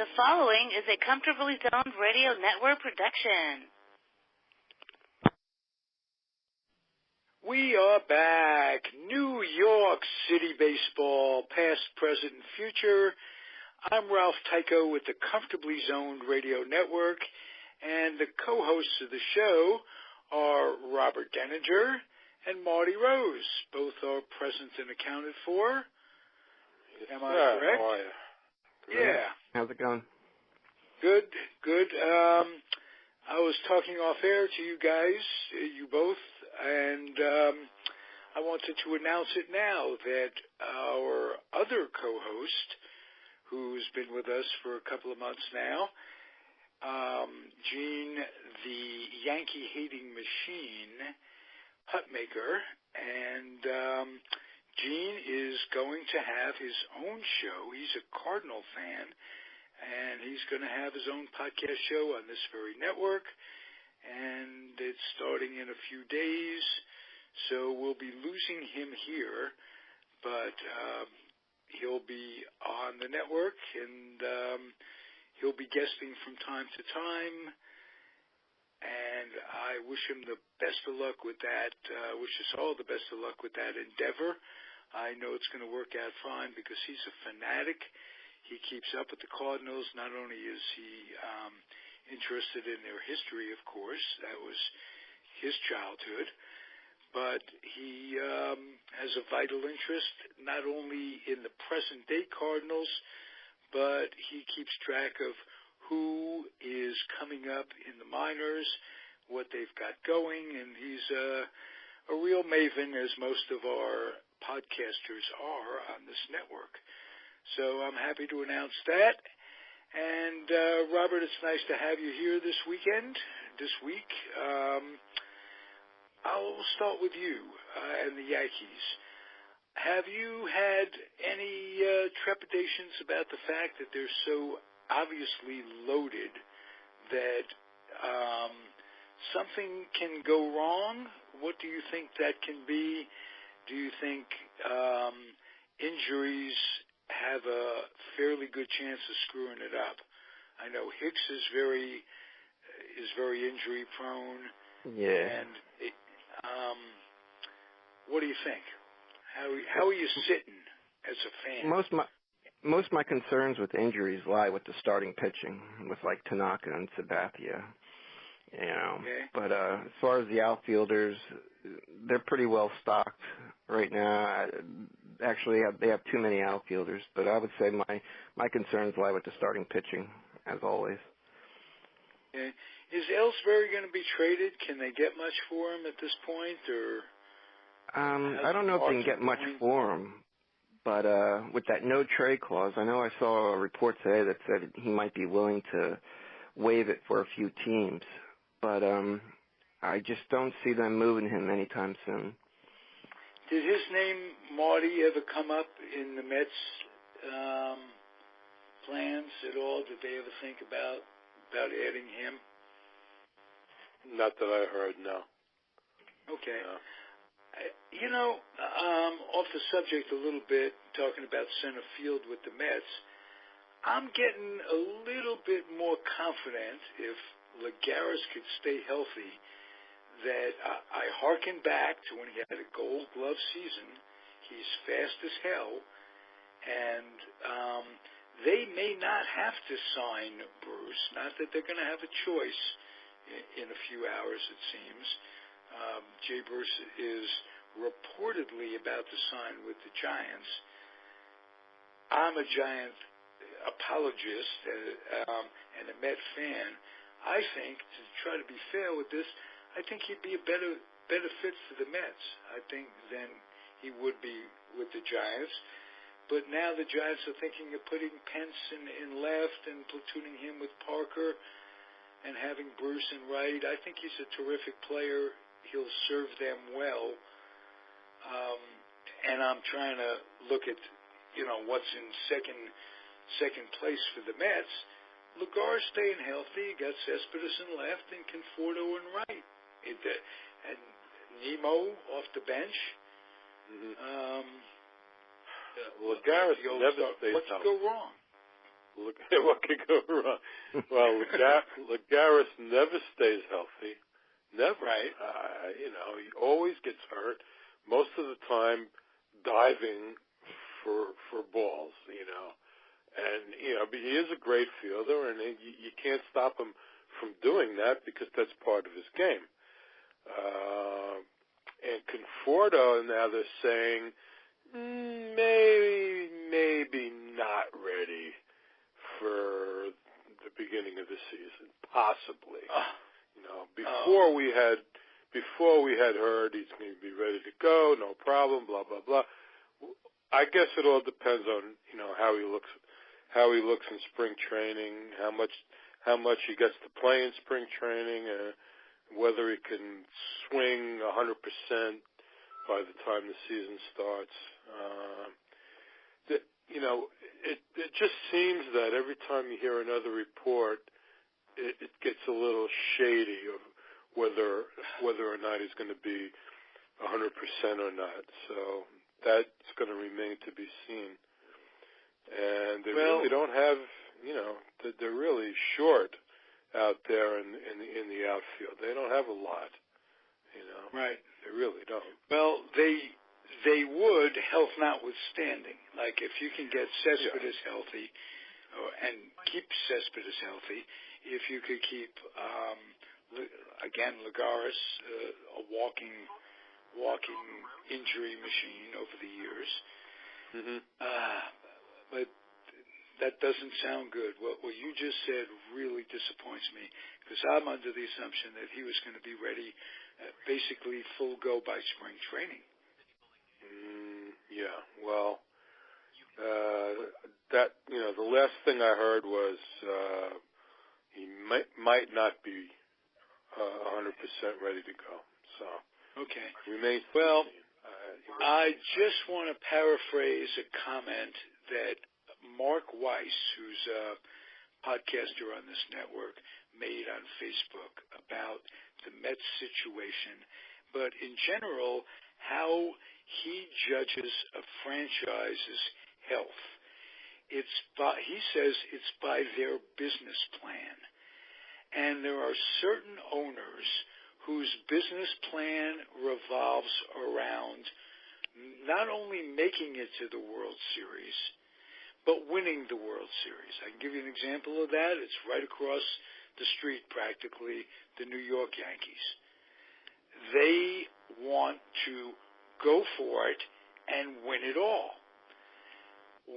The following is a Comfortably Zoned Radio Network production. We are back. New York City baseball, past, present, and future. I'm Ralph Tyko with the Comfortably Zoned Radio Network, and the co-hosts of the show are Robert Deininger and Marty Rose. Both are present and accounted for. Am I correct? How are you? Yeah. How's it going? Good. I was talking off air to you guys, you both, and I wanted to announce it now that our other co-host, who's been with us for a couple of months now, Gene, the Yankee-hating machine, Hutmaker, and Gene is going to have his own show. He's a Cardinal fan, and he's going to have his own podcast show on this very network, and it's starting in a few days, so we'll be losing him here, but he'll be on the network, and he'll be guesting from time to time, and I wish him the best of luck with that. Wish us all the best of luck with that endeavor. I know it's going to work out fine because he's a fanatic. He keeps up with the Cardinals. Not only is he interested in their history, of course, that was his childhood, but he has a vital interest not only in the present-day Cardinals, but he keeps track of who is coming up in the minors, what they've got going, and he's a real maven, as most of our podcasters are on this network. So I'm happy to announce that. And, Robert, it's nice to have you here this week. I'll start with you and the Yankees. Have you had any trepidations about the fact that they're so obviously loaded that something can go wrong? What do you think that can be? Do you think injuries have a fairly good chance of screwing it up? I know Hicks is very injury prone. Yeah. And what do you think? How are you sitting as a fan? Most of my concerns with injuries lie with the starting pitching, with like Tanaka and Sabathia. You know, okay. But as far as the outfielders, they're pretty well stocked right now. Actually, they have too many outfielders, but I would say my concerns lie with the starting pitching, as always. Okay. Is Ellsbury going to be traded? Can they get much for him at this point, or? I don't know if they can get much for him, but with that no trade clause, I know I saw a report today that said he might be willing to waive it for a few teams, but I just don't see them moving him anytime soon. Did his name, Marty, ever come up in the Mets plans at all? Did they ever think about adding him? Not that I heard, no. Okay. No. Off the subject a little bit, talking about center field with the Mets, I'm getting a little bit more confident if Lagares could stay healthy that I hearken back to when he had a Gold Glove season. He's fast as hell, and they may not have to sign Bruce, not that they're going to have a choice in a few hours, it seems. Jay Bruce is reportedly about to sign with the Giants. I'm a Giant apologist and a Met fan. I think, to try to be fair with this, I think he'd be a better fit for the Mets, I think, than he would be with the Giants. But now the Giants are thinking of putting Pence in left and platooning him with Parker and having Bruce in right. I think he's a terrific player. He'll serve them well. And I'm trying to look at, what's in second place for the Mets. Lagares staying healthy, got Cespedes in left and Conforto in right. And Nemo off the bench. Mm-hmm. Lagares never stays healthy. What could go wrong? Look, what could go wrong? Well, Lagares never stays healthy. Never. Right. He always gets hurt. Most of the time, diving for balls. And but he is a great fielder, and you can't stop him from doing that because that's part of his game. And Conforto, now they're saying maybe not ready for the beginning of the season, possibly. Before we had heard he's going to be ready to go, no problem, blah blah blah. I guess it all depends on how he looks in spring training, how much he gets to play in spring training, whether he can swing 100% by the time the season starts. It just seems that every time you hear another report, it gets a little shady of whether or not he's going to be 100% or not. So that's going to remain to be seen. And they really don't have, they're really short out there in the outfield. They don't have a lot, Right. They really don't. Well, they would, health notwithstanding. Like if you can get Cespedes healthy, and keep Cespedes healthy, if you could keep, again, Lagares, a walking injury machine over the years. Mm-hmm. But that doesn't sound good. What you just said really disappoints me because I'm under the assumption that he was going to be ready, basically full go by spring training. Yeah. Well, the last thing I heard was he might not be 100% ready to go. So okay. Remains. Well, I just want to paraphrase a comment that Mark Weiss, who's a podcaster on this network, made on Facebook about the Mets situation, but in general, how he judges a franchise's health. He says it's by their business plan. And there are certain owners whose business plan revolves around not only making it to the World Series, but winning the World Series. I can give you an example of that. It's right across the street, practically, the New York Yankees. They want to go for it and win it all.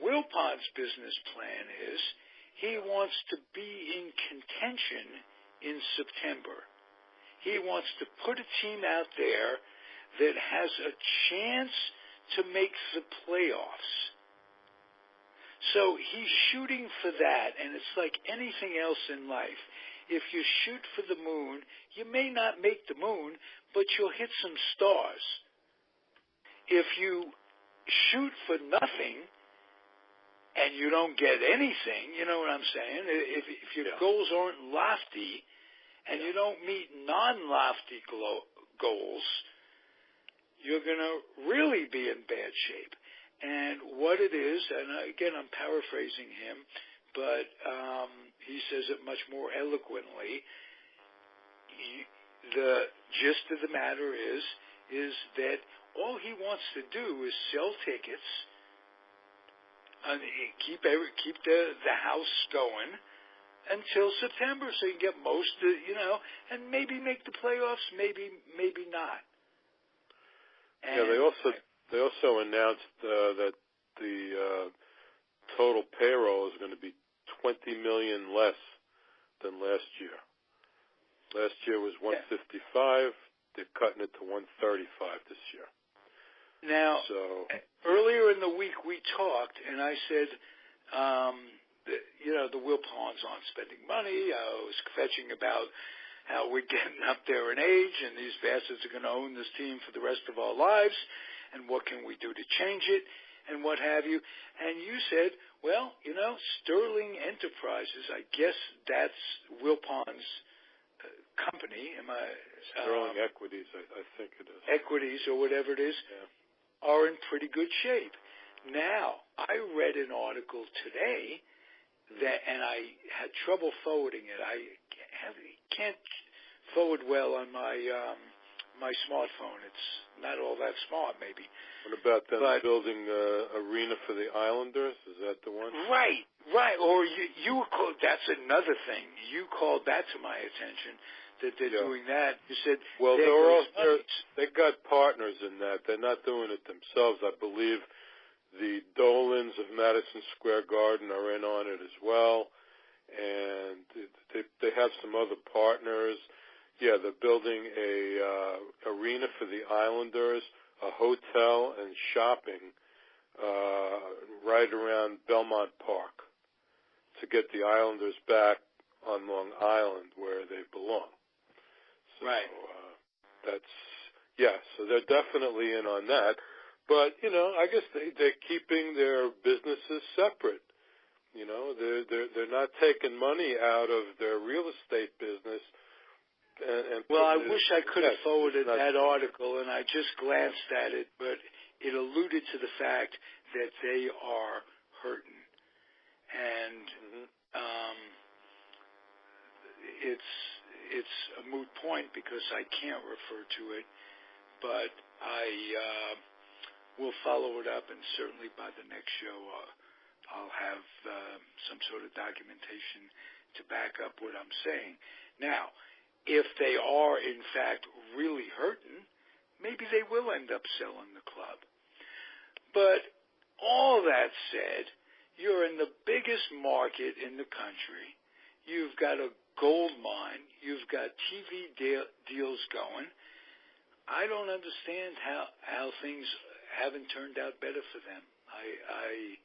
Wilpons' business plan is he wants to be in contention in September. He wants to put a team out there that has a chance to make the playoffs. So he's shooting for that, and it's like anything else in life. If you shoot for the moon, you may not make the moon, but you'll hit some stars. If you shoot for nothing and you don't get anything, you know what I'm saying? If your goals aren't lofty and you don't meet non-lofty goals, you're going to really be in bad shape. And what it is, and again, I'm paraphrasing him, but he says it much more eloquently. The gist of the matter is that all he wants to do is sell tickets and keep the house going until September, so you can get most of, and maybe make the playoffs, maybe not. And they also announced that the total payroll is going to be $20 million less than last year. Last year was $155. They're cutting it to $135 this year. Now, earlier in the week we talked, and I said, the Wilpons aren't spending money. I was kvetching about how we're getting up there in age, and these bastards are going to own this team for the rest of our lives, and what can we do to change it, and what have you. And you said, well, Sterling Enterprises, I guess that's Wilpons' company. Sterling Equities, I think it is. Equities or whatever it is, are in pretty good shape. Now, I read an article today and I had trouble forwarding it. I can't forward well on my my smartphone. It's not all that smart, maybe. What about them building arena for the Islanders? Is that the one? Right. Or you called, that's another thing. You called that to my attention, that they're doing that. You said, well, they got partners in that. They're not doing it themselves. I believe the Dolans of Madison Square Garden are in on it as well, and they have some other partners. Yeah, they're building a arena for the Islanders, a hotel and shopping right around Belmont Park to get the Islanders back on Long Island where they belong. So, right. So they're definitely in on that. But, I guess they're keeping their businesses separate. They're not taking money out of their real estate business. Well, I wish I could have forwarded that article, and I just glanced at it, but it alluded to the fact that they are hurting. And it's a moot point because I can't refer to it, but I will follow it up, and certainly by the next show I'll have some sort of documentation to back up what I'm saying. Now, if they are, in fact, really hurting, maybe they will end up selling the club. But all that said, you're in the biggest market in the country. You've got a gold mine. You've got TV deals going. I don't understand how things haven't turned out better for them. I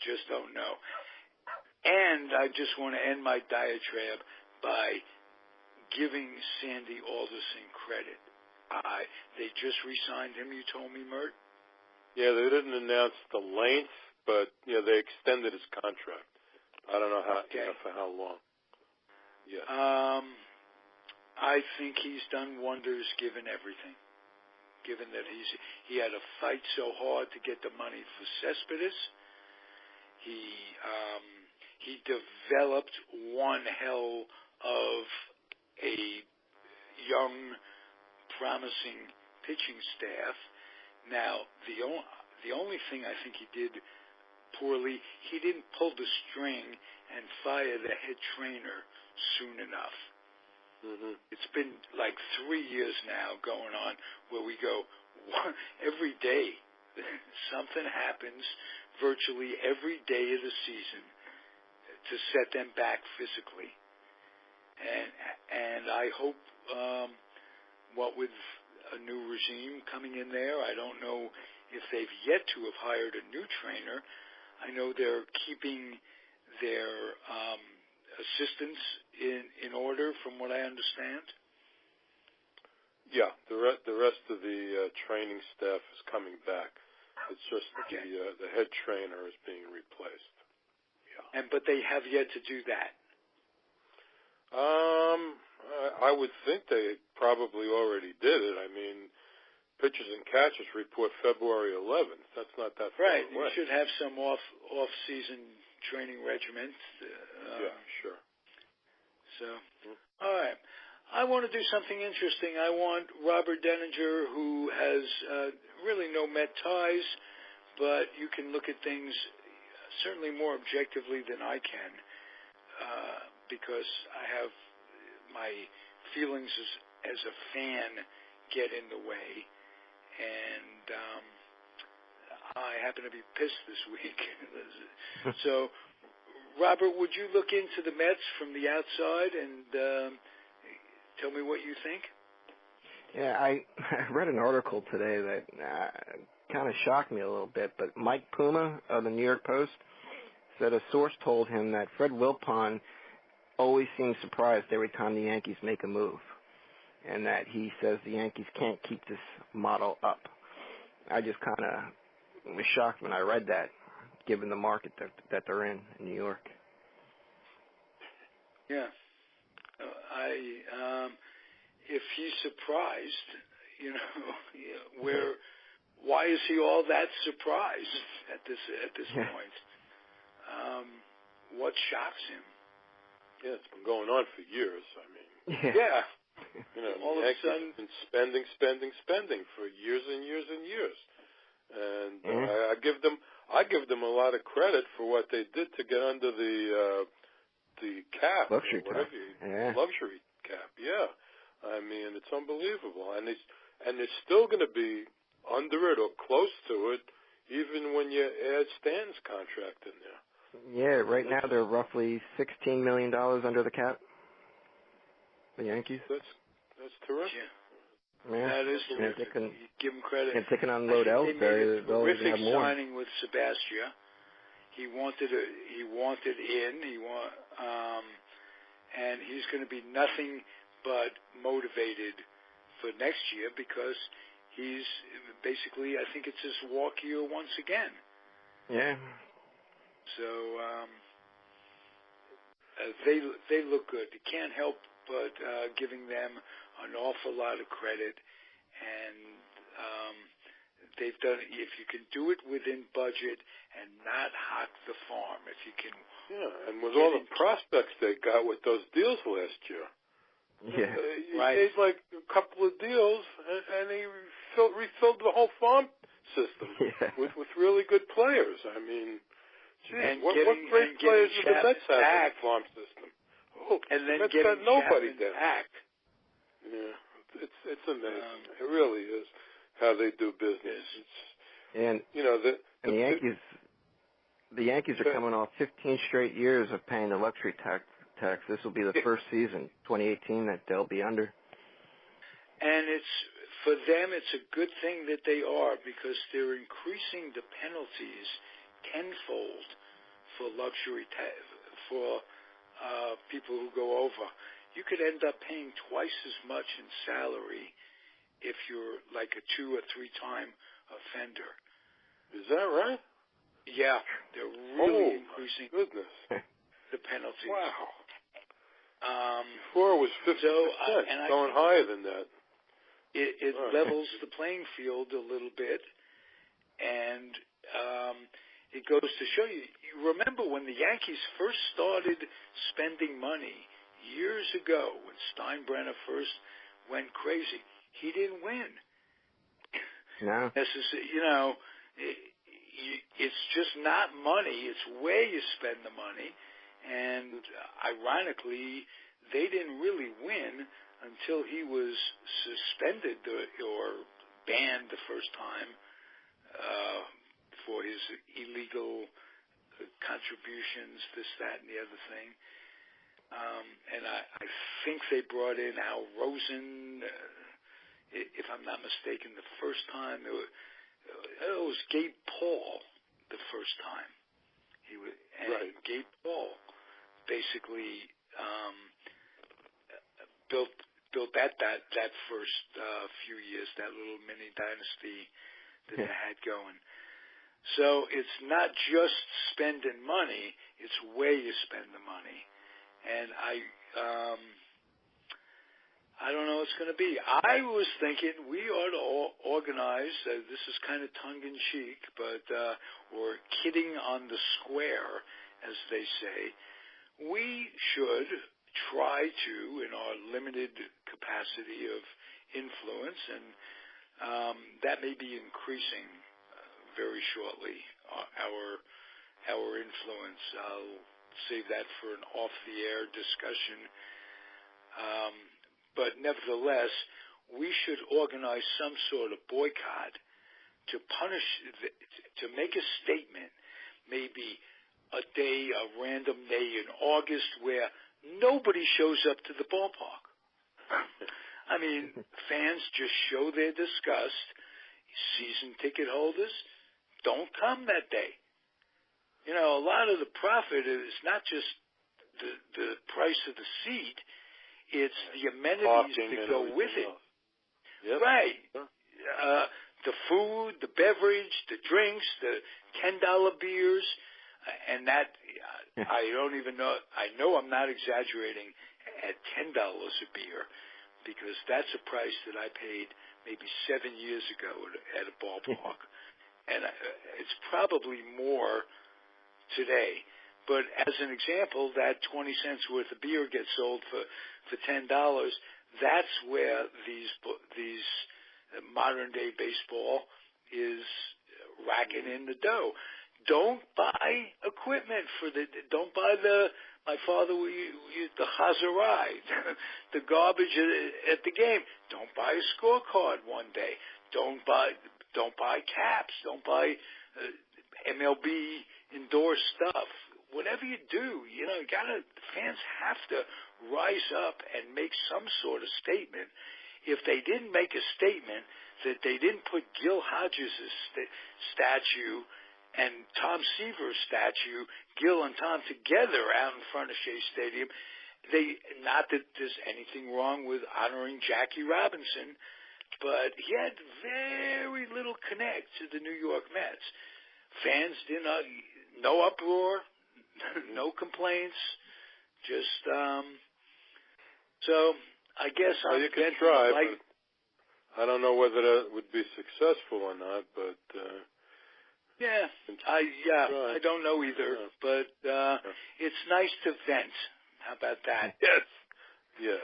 just don't know. And I just want to end my diatribe by giving Sandy Alderson credit. They just re-signed him, you told me, Mert? Yeah, they didn't announce the length, but they extended his contract. I don't know for how long. Yeah. I think he's done wonders given everything. Given that he had to fight so hard to get the money for Cespedes. He developed one hell of a young, promising pitching staff. Now, the only thing I think he did poorly, he didn't pull the string and fire the head trainer soon enough. Mm-hmm. It's been like 3 years now going on where we go, every day something happens virtually every day of the season to set them back physically. And I hope, what with a new regime coming in there, I don't know if they've yet to have hired a new trainer. I know they're keeping their assistants in order, from what I understand. Yeah, the rest of the training staff is coming back. It's just the head trainer is being replaced. Yeah. But they have yet to do that. I would think they probably already did it. I mean, pitchers and catchers report February 11th. That's not that far away. You should have some off-season training regiment. Yeah, sure. So, all right. I want to do something interesting. I want Robert Deininger, who has really no Met ties, but you can look at things certainly more objectively than I can, because I have my feelings as a fan get in the way, and I happen to be pissed this week. So, Robert, would you look into the Mets from the outside and tell me what you think? Yeah, I read an article today that kind of shocked me a little bit, but Mike Puma of the New York Post said a source told him that Fred Wilpons always seems surprised every time the Yankees make a move, and that he says the Yankees can't keep this model up. I just kind of was shocked when I read that, given the market that they're in New York. Yeah. If he's surprised, why is he all that surprised at this point? what shocks him. Yeah, it's been going on for years. I mean, yeah. You know, all of a sudden, been spending for years and years and years, and I give them a lot of credit for what they did to get under the cap, luxury cap. Luxury cap. Yeah, I mean it's unbelievable, and they're still going to be under it or close to it, even when you add Stanton's contract in there. Yeah, right now they're roughly $16 million under the cap. The Yankees. That's terrific. Yeah. That is terrific. Give them credit. And taking on Lode Ellsbury, they'll terrific have more. signing with Sebastian. He wanted in. And he's going to be nothing but motivated for next year because he's basically, I think it's his walk year once again. Yeah. So they look good. You can't help but giving them an awful lot of credit, and they've done. If you can do it within budget and not hock the farm, if you can. Yeah, and with all the prospects they got with those deals last year. Yeah, he made like a couple of deals, and he refilled the whole farm system with really good players. I mean, geez, what great players do the Mets have in the farm system? Oh, and then Mets getting got nobody there. Back. Yeah, it's amazing. It really is how they do business. And you know the Yankees. The Yankees are coming off 15 straight years of paying the luxury tax. This will be the first season, 2018, that they'll be under. And for them, it's a good thing that they are because they're increasing the penalties tenfold for luxury for people who go over. You could end up paying twice as much in salary if you're like a 2 or 3 time offender. Is that right? Yeah, they're really increasing the penalties. Wow. Before it was 50%, going higher than that. It levels the playing field a little bit, and it goes to show you. You remember when the Yankees first started spending money years ago, when Steinbrenner first went crazy, he didn't win. No. You know, it's just not money. It's where you spend the money. And ironically, they didn't really win until he was suspended or banned the first time for his illegal contributions, this, that, and the other thing. And I think they brought in Al Rosen, if I'm not mistaken, the first time. It was Gabe Paul the first time. Gabe Paul basically built that first few years, that little mini dynasty that they had going. So it's not just spending money; it's where you spend the money. And I don't know what it's going to be. I was thinking we ought to organize, this is kind of tongue-in-cheek, but or kidding on the square, as they say. We should try to, in our limited capacity of influence, and that may be increasing very shortly, our influence. I'll save that for an off-the-air discussion. But nevertheless, we should organize some sort of boycott to punish, to make a statement, maybe a random day in August where nobody shows up to the ballpark. I mean, fans just show their disgust. Season ticket holders don't come that day. You know, a lot of the profit is not just the price of the seat. It's the amenities that go with it. Yep. Right. The food, the beverage, the drinks, the $10 beers, and that, I don't even know, I know I'm not exaggerating at $10 a beer, because that's a price that I paid maybe 7 years ago at a ballpark. And it's probably more today. But as an example, that 20 cents worth of beer gets sold for $10. That's where these modern day baseball is racking in the dough. Don't buy equipment don't buy my father used the Chazarai, the garbage at the game. Don't buy a scorecard one day. Don't buy caps. Don't buy MLB endorsed stuff. Whatever you do, fans have to rise up and make some sort of statement. If they didn't make a statement that they didn't put Gil Hodges' statue and Tom Seaver's statue, Gil and Tom together out in front of Shea Stadium, not that there's anything wrong with honoring Jackie Robinson, but he had very little connect to the New York Mets. Fans no uproar, no complaints, just so I guess you can try, but I don't know whether that would be successful or not, but I don't know either, but it's nice to vent. How about that? Yes.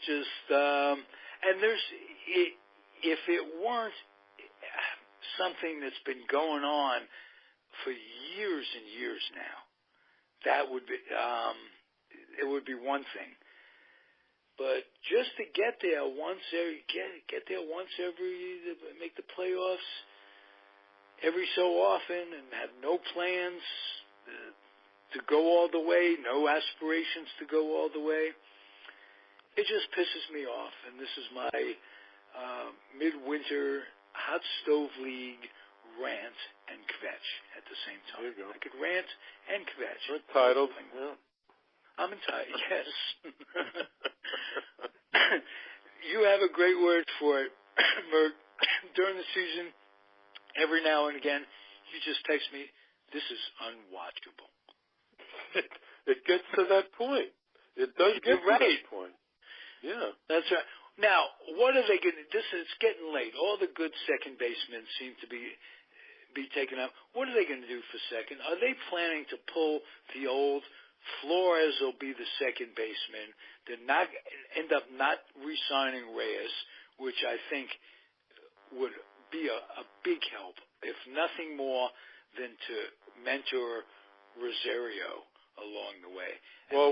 Just and if it weren't something that's been going on for years and years now, that would be it would be one thing. But just to get there once every make the playoffs every so often and have no plans to go all the way, no aspirations to go all the way, it just pisses me off. And this is my midwinter hot stove league rant and kvetch at the same time. There you go. I could rant and kvetch. You're entitled. Yeah. I'm entitled, yes. You have a great word for it, Mert. During the season, every now and again, you just text me, this is unwatchable. It gets to that point. It does get to that point. Yeah. That's right. Now, what are they going to do? It's getting late. All the good second basemen seem to be taken up. What are they going to do for second? Are they planning to pull the old Flores will be the second baseman? They're not end up not re-signing Reyes, which I think would be a big help, if nothing more than to mentor Rosario along the way. And well,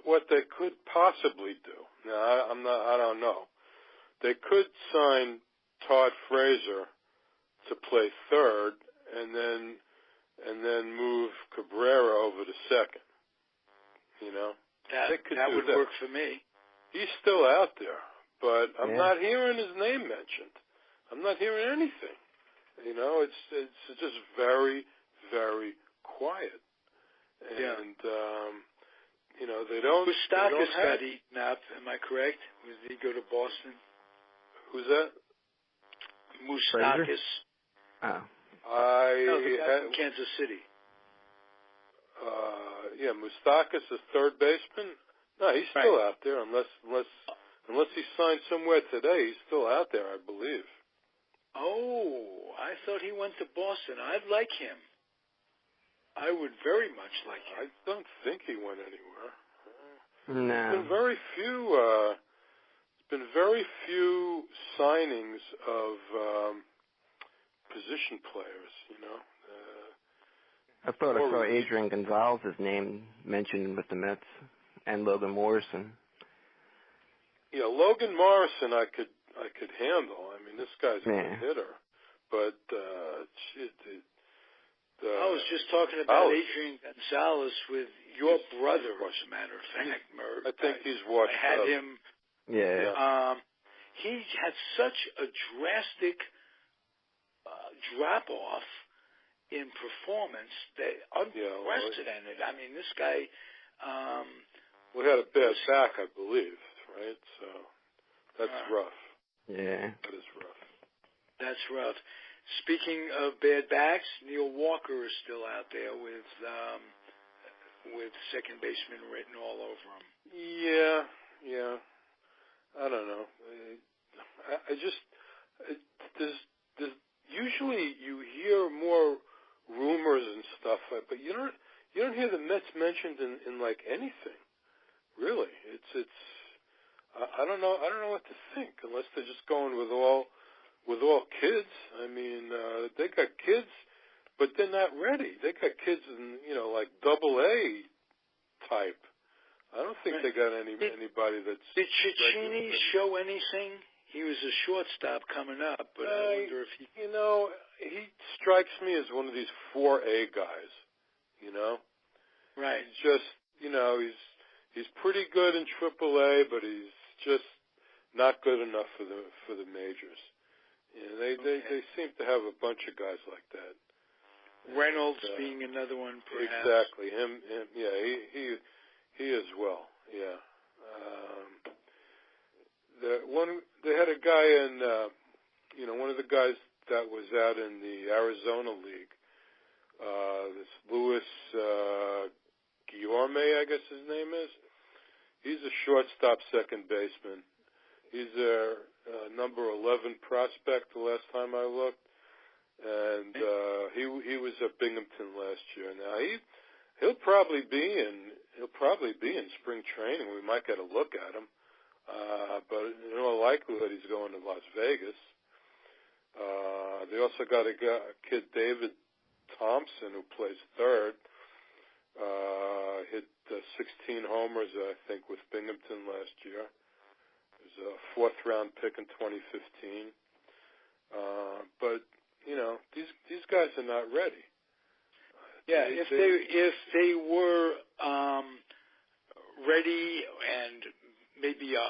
what they could possibly do. Now, I don't know. They could sign Todd Frazier to play third, and then move Cabrera over to second. That would work for me. He's still out there, but I'm not hearing his name mentioned. I'm not hearing anything. It's just very, very quiet. And they don't. Moustakas got eaten up. Am I correct? Did he go to Boston? Who's that? Moustakas. Oh. Kansas City. Moustakas is third baseman. No, he's still out there unless he signed somewhere today. He's still out there, I believe. Oh, I thought he went to Boston. I'd like him. I would very much like him. I don't think he went anywhere. No. There's been very few signings of position players, I thought I saw Adrian Gonzalez's name mentioned with the Mets and Logan Morrison. Yeah, Logan Morrison I could handle. I mean, this guy's a good hitter. But I was just talking about Adrian Gonzalez with your brother, as a matter of fact, Merv. I think he's watched. I had him. Yeah. He had such a drastic drop off in performance that unprecedented. I mean, this guy. We had a bad back, I believe, right? So that's rough. Yeah, that is rough. That's rough. Speaking of bad backs, Neil Walker is still out there with second baseman written all over him. Yeah. I don't know. There's usually you hear more rumors and stuff, but you don't hear the Mets mentioned in like anything. Really, it's I don't know what to think unless they're just going with all kids. I mean, they got kids, but they're not ready. They got kids in like AA type. I don't think they got anybody that's. Did Cicchini show anything? He was a shortstop coming up, but I wonder if he. He strikes me as one of these 4A guys. Right. He's just, he's pretty good in AAA, but he's just not good enough for the majors. They seem to have a bunch of guys like that. Reynolds being another one, perhaps. Exactly. Him. Yeah. He as well. Yeah. They had a guy in, one of the guys that was out in the Arizona League. This Louis Guillorme, I guess his name is. He's a shortstop, second baseman. He's their number 11 prospect the last time I looked, and he was at Binghamton last year. Now he'll probably be in spring training. We might get a look at him, but in all likelihood he's going to Las Vegas. They also got a kid, David Thompson, who plays third. Hit 16 homers, I think, with Binghamton last year. He was a fourth-round pick in 2015. But these guys are not ready. Yeah, if they were ready and maybe a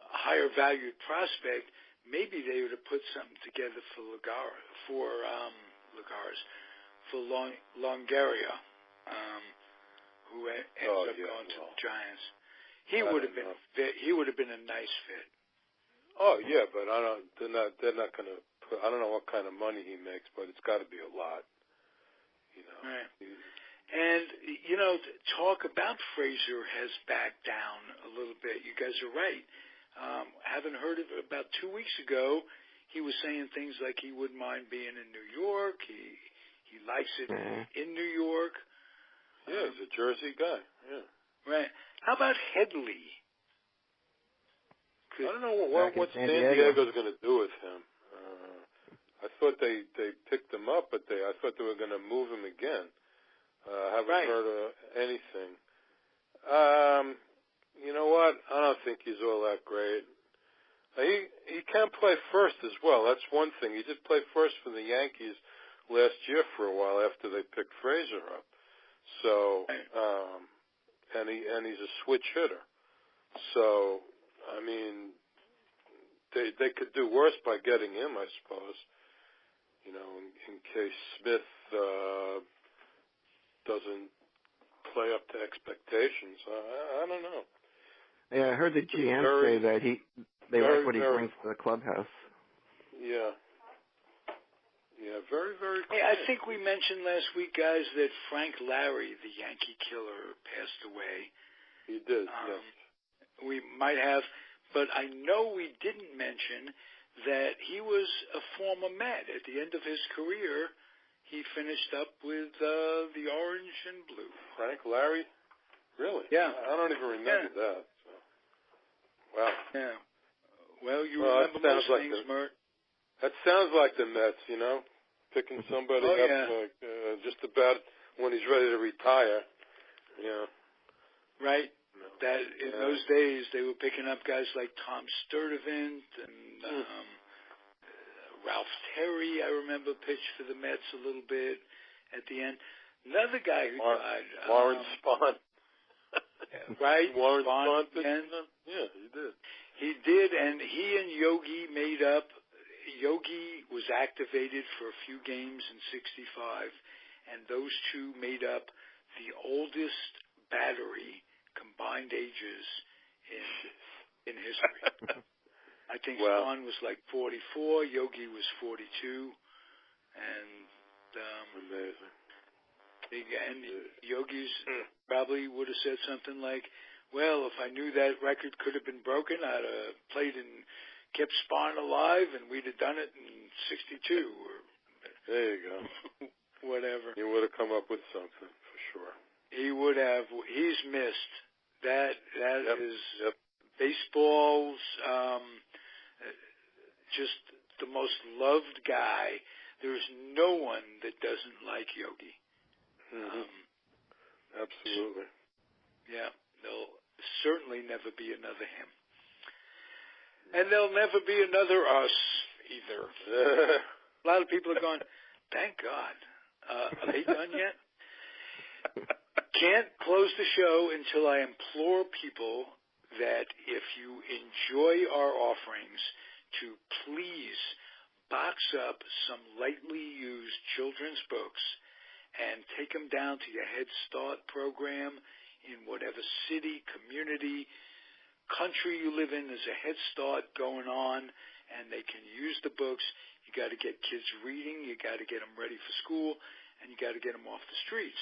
higher valued prospect, maybe they would have put something together for Longaria, who ended up going to the Giants. He would have been a nice fit. Oh yeah, but they're not going to put. I don't know what kind of money he makes, but it's got to be a lot. Right. And talk about Frazier has backed down a little bit. You guys are right. Haven't heard of it. About 2 weeks ago, he was saying things like he wouldn't mind being in New York. He likes it in New York. Yeah, he's a Jersey guy. Yeah. Right. How about Headley? I don't know what San Diego's going to do with him. I thought they picked him up, but I thought they were going to move him again. Haven't heard of anything. You know what? I don't think he's all that great. He can play first as well. That's one thing. He did play first for the Yankees last year for a while after they picked Frazier up. So, and he's a switch hitter. So, I mean, they could do worse by getting him, I suppose. In case Smith doesn't play up to expectations. I don't know. Yeah, I heard the GM say that they like what he brings to the clubhouse. Yeah. Yeah, very, very cool. Hey, I think we mentioned last week, guys, that Frank Larry, the Yankee killer, passed away. He did, yes. We might have, but I know we didn't mention that he was a former Met. At the end of his career, he finished up with the orange and blue. Frank Larry? Really? Yeah. I don't even remember that. So. Wow. Yeah. Well, you remember most things, Mert. That sounds like the Mets, picking somebody up just about when he's ready to retire. Yeah. Right. No. That in those days they were picking up guys like Tom Sturdivant and Ralph Terry. I remember pitched for the Mets a little bit at the end. Another guy who died, Warren Spahn. Right? Warren Spahn. Yeah, he did. He did, and he and Yogi made up. Yogi was activated for a few games in '65, and those two made up the oldest battery combined ages in history. I think Spahn was like 44, Yogi was 42, and amazing. And Yogi's probably would have said something like, well, if I knew that record could have been broken, I'd have played and kept Spahn alive, and we'd have done it in '62. There you go. Whatever. He would have come up with something for sure. He would have. He's missed. That Yep. is Yep. baseball's just the most loved guy. There's no one that doesn't like Yogi. Mm-hmm. Absolutely. Yeah, there'll certainly never be another him. And there'll never be another us either. A lot of people are going, thank God. Are they done yet? Can't close the show until I implore people that if you enjoy our offerings, to please box up some lightly used children's books and take them down to your Head Start program in whatever city, community, country you live in. There's a Head Start going on, and they can use the books. You got to get kids reading. You got to get them ready for school, and you got to get them off the streets.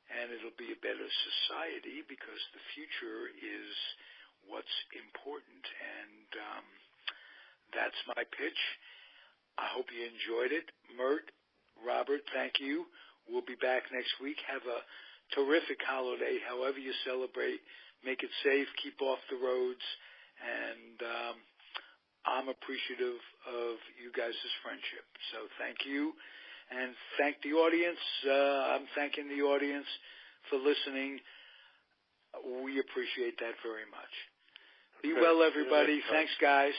And it'll be a better society because the future is what's important. And that's my pitch. I hope you enjoyed it. Mert, Robert, thank you. We'll be back next week. Have a terrific holiday, however you celebrate. Make it safe. Keep off the roads. And I'm appreciative of you guys' friendship. So thank you. And thank the audience. I'm thanking the audience for listening. We appreciate that very much. Be well, everybody. Thanks, guys.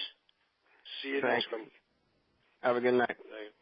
See you next week. Have a good night. Night.